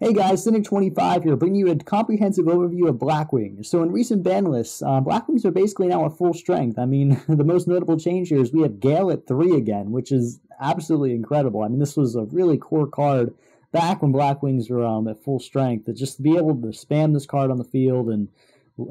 Hey guys, Cynic25 here, bringing you a comprehensive overview of Blackwings. So in recent ban lists, Blackwings are basically now at full strength. I mean, the most notable change here is we have Gale at 3 again, which is absolutely incredible. I mean, this was a really core card back when Blackwings were at full strength. Just to be able to spam this card on the field and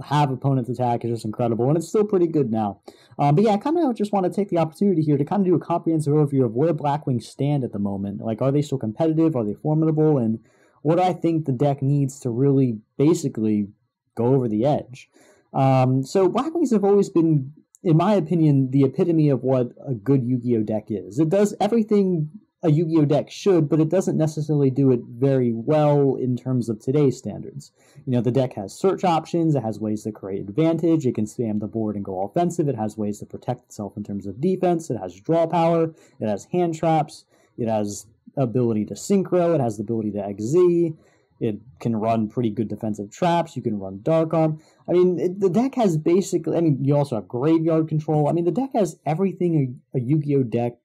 have opponents attack is just incredible, and it's still pretty good now. But yeah, I kind of just want to take the opportunity here to kind of do a comprehensive overview of where Blackwings stand at the moment. Like, are they still competitive? Are they formidable? And what I think the deck needs to really basically go over the edge. So Blackwings have always been, in my opinion, the epitome of what a good Yu-Gi-Oh deck is. It does everything a Yu-Gi-Oh deck should, but it doesn't necessarily do it very well in terms of today's standards. You know, the deck has search options, it has ways to create advantage, it can spam the board and go offensive, it has ways to protect itself in terms of defense, it has draw power, it has hand traps, it has ability to synchro, it has the ability to XZ, it can run pretty good defensive traps, you can run Dark Arm. I mean, the deck has basically, I mean, you also have graveyard control. I mean, the deck has everything a Yu-Gi-Oh deck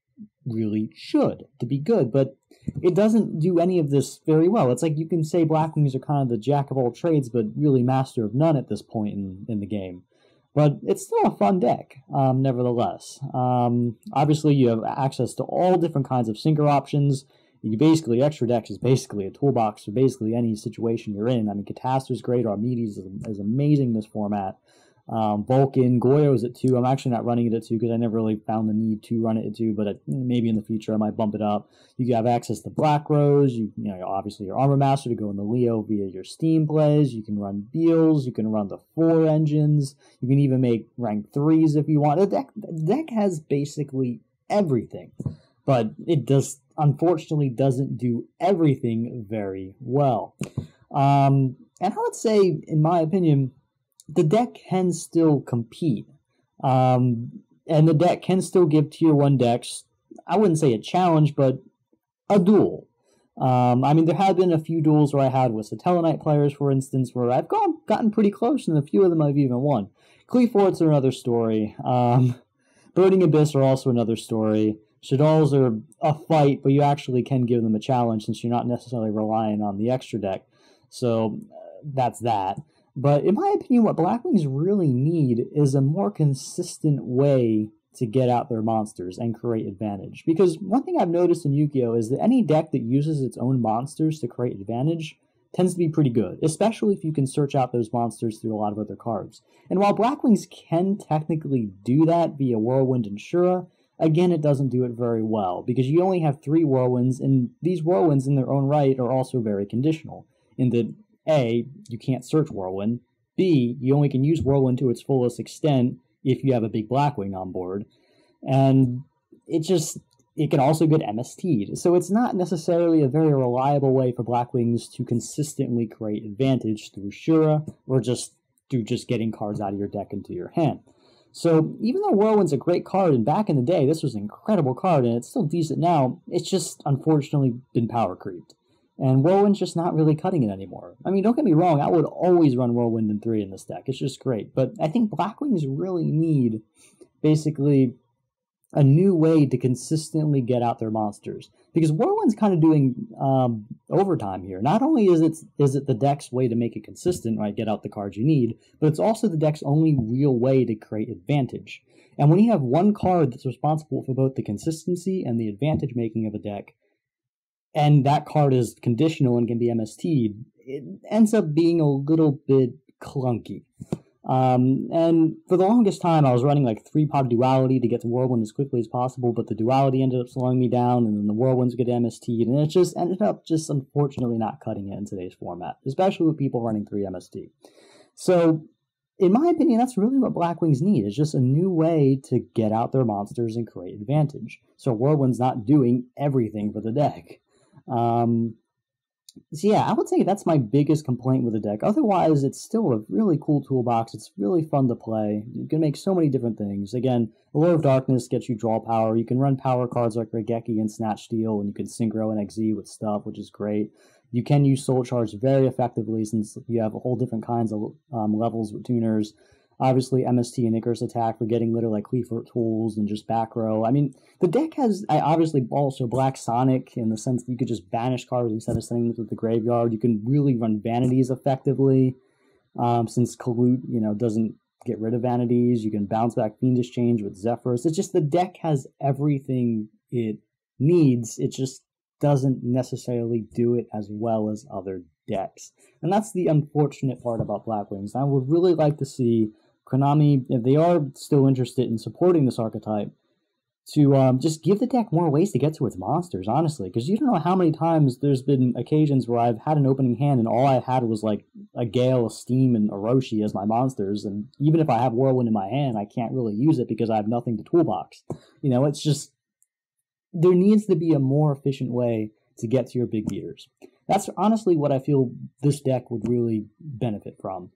really should to be good, but it doesn't do any of this very well. It's like you can say Blackwings are kind of the jack of all trades, but really master of none at this point in the game. But it's still a fun deck, nevertheless. Obviously, you have access to all different kinds of synchro options. You basically, Extra Deck is basically a toolbox for basically any situation you're in. I mean, Catastro's great, Armides is amazing in this format. Vulcan, Goyo's at 2. I'm actually not running it at 2 because I never really found the need to run it at 2, but maybe in the future I might bump it up. You have access to Black Rose, you know, obviously your Armor Master to go in the Leo via your Steam plays, you can run Beals, you can run the 4 engines, you can even make rank 3s if you want. The deck has basically everything, but it unfortunately doesn't do everything very well. And I would say, in my opinion, the deck can still compete, and the deck can still give Tier 1 decks, I wouldn't say a challenge, but a duel. I mean, there have been a few duels where I had with Satellarknight players, for instance, where I've gotten pretty close, and a few of them I've even won. Cleaforts are another story. Burning Abyss are also another story. Shaddolls are a fight, but you actually can give them a challenge since you're not necessarily relying on the extra deck. So that's that. But in my opinion, what Blackwings really need is a more consistent way to get out their monsters and create advantage. Because one thing I've noticed in Yu-Gi-Oh! Is that any deck that uses its own monsters to create advantage tends to be pretty good, especially if you can search out those monsters through a lot of other cards. And while Blackwings can technically do that via Whirlwind and Shura, again, it doesn't do it very well, because you only have 3 Whirlwinds, and these Whirlwinds in their own right are also very conditional, in that A, you can't search Whirlwind, B, you only can use Whirlwind to its fullest extent if you have a big Blackwing on board, and it can also get MST'd. So it's not necessarily a very reliable way for Blackwings to consistently create advantage through Shura, or just through getting cards out of your deck into your hand. So even though Whirlwind's a great card, and back in the day this was an incredible card, and it's still decent now, it's just unfortunately been power creeped. And Whirlwind's just not really cutting it anymore. I mean, don't get me wrong, I would always run Whirlwind in 3 in this deck. It's just great. But I think Blackwings really need, basically, a new way to consistently get out their monsters. Because Whirlwind's kind of doing overtime here. Not only is it the deck's way to make it consistent, right, get out the cards you need, but it's also the deck's only real way to create advantage. And when you have one card that's responsible for both the consistency and the advantage making of a deck, and that card is conditional and can be MST'd, it ends up being a little bit clunky. And for the longest time, I was running like 3-pop Duality to get to Whirlwind as quickly as possible, but the Duality ended up slowing me down, and then the Whirlwinds get MST'd, and it just ended up unfortunately not cutting it in today's format, especially with people running 3 MST. So, in my opinion, that's really what Blackwings need, is just a new way to get out their monsters and create advantage. So Whirlwind's not doing everything for the deck. So yeah, I would say that's my biggest complaint with the deck. Otherwise, it's still a really cool toolbox. It's really fun to play. You can make so many different things. Again, Allure of Darkness gets you draw power. You can run power cards like Regeki and Snatch Steel, and you can synchro and XZ with stuff, which is great. You can use Soul Charge very effectively since you have a whole different kinds of levels with tuners. Obviously, MST and Icarus Attack for getting literally like Cleaver tools and just back row. I mean, the deck has obviously also Black Sonic in the sense that you could just banish cards instead of sending them to the graveyard. You can really run Vanities effectively, since Kalut, doesn't get rid of Vanities. You can bounce back Fiendish Change with Zephyrs. It's just the deck has everything it needs. It just doesn't necessarily do it as well as other decks. And that's the unfortunate part about Blackwings. I would really like to see Konami, if they are still interested in supporting this archetype, to just give the deck more ways to get to its monsters, honestly. Because you don't know how many times there's been occasions where I've had an opening hand and all I had was like a Gale, a Steam, and a Roshi as my monsters. And even if I have Whirlwind in my hand, I can't really use it because I have nothing to toolbox. It's just, there needs to be a more efficient way to get to your big beaters. That's honestly what I feel this deck would really benefit from.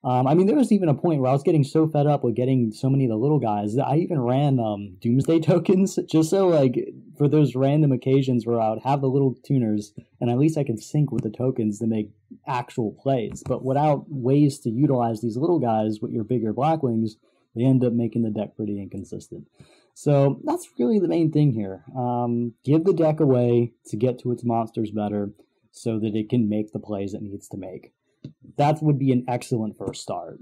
There was even a point where I was getting so fed up with getting so many of the little guys that I even ran Doomsday tokens just so, like, for those random occasions where I would have the little tuners and at least I can sync with the tokens to make actual plays. But without ways to utilize these little guys with your bigger Blackwings, they end up making the deck pretty inconsistent. So that's really the main thing here. Give the deck a way to get to its monsters better so that it can make the plays it needs to make. That would be an excellent first start.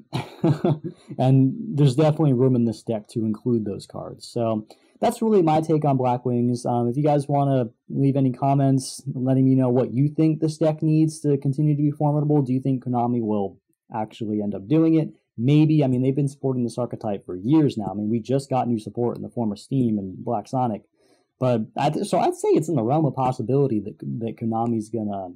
And there's definitely room in this deck to include those cards. So that's really my take on Blackwings. If you guys want to leave any comments letting me know what you think this deck needs to continue to be formidable, do you think Konami will actually end up doing it? Maybe. They've been supporting this archetype for years now. We just got new support in the form of Steam and Black Sonic. But so I'd say it's in the realm of possibility that Konami's gonna,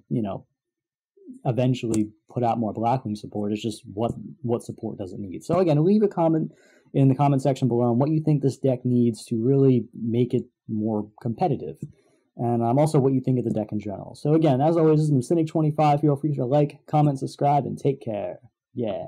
eventually put out more Blackwing support. It's just what support does it need. So again, leave a comment in the comment section below on what you think this deck needs to really make it more competitive. And also what you think of the deck in general. So again, as always, this is Cynic25. Feel free to like, comment, subscribe, and take care. Yeah.